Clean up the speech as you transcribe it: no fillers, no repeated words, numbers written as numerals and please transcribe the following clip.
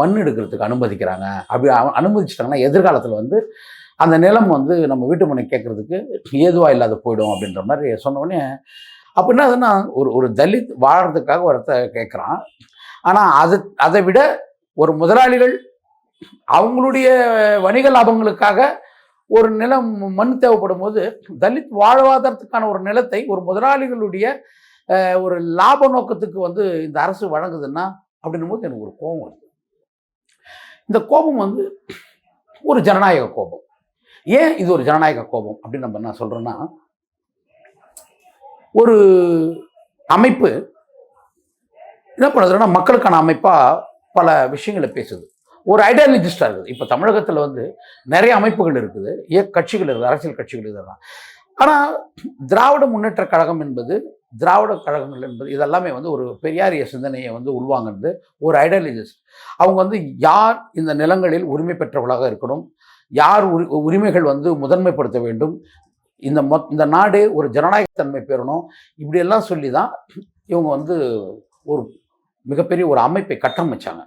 மண் எடுக்கிறதுக்கு அனுமதிக்கிறாங்க. அப்படி அனுமதிச்சிட்டாங்கன்னா எதிர்காலத்தில் வந்து அந்த நிலம் வந்து நம்ம வீட்டு மனை கேட்கறதுக்கு ஏதுவாக இல்லாத போயிடும் அப்படின்ற மாதிரி சொன்னோடனே, அப்போ என்ன ஆகுதுன்னா, ஒரு தலித் வாழறதுக்காக ஒருத்த கேட்குறான். ஆனால் அதை விட ஒரு முதலாளிகள் அவங்களுடைய வணிக லாபங்களுக்காக ஒரு நிலம் மண் தேவைப்படும் போது, தலித் வாழ்வாதாரத்துக்கான ஒரு நிலத்தை ஒரு முதலாளிகளுடைய ஒரு லாப நோக்கத்துக்கு வந்து இந்த அரசு வழங்குதுன்னா, அப்படின்னும் போது எனக்கு ஒரு கோபம் வருது. இந்த கோபம் வந்து ஒரு ஜனநாயக கோபம். ஏன் இது ஒரு ஜனநாயக கோபம் அப்படின்னு நம்ம என்ன சொல்றோம்னா, ஒரு அமைப்பு என்ன பண்ணுதுன்னா, மக்களுக்கான அமைப்பா பல விஷயங்களை பேசுது. ஒரு ஐடியாலஜிஸ்டா இருக்குது. இப்போ தமிழகத்தில் வந்து நிறைய அமைப்புகள் இருக்குது, கட்சிகள் இருக்குது, அரசியல் கட்சிகள் இதெல்லாம். ஆனால் திராவிட முன்னேற்ற கழகம் என்பது, திராவிட கழகங்கள் என்பது இதெல்லாமே வந்து ஒரு பெரியாரிய சிந்தனையை வந்து உள்வாங்கிறது. ஒரு ஐடியாலஜிஸ்ட் அவங்க வந்து யார் இந்த நிலங்களில் உரிமை பெற்றவர்களாக இருக்கணும், யார் உரிமைகள் வந்து முதன்மைப்படுத்த வேண்டும், இந்த நாடு ஒரு ஜனநாயகத்தன்மை பெறணும், இப்படியெல்லாம் சொல்லி தான் இவங்க வந்து ஒரு மிகப்பெரிய ஒரு அமைப்பை கட்டமைச்சாங்க.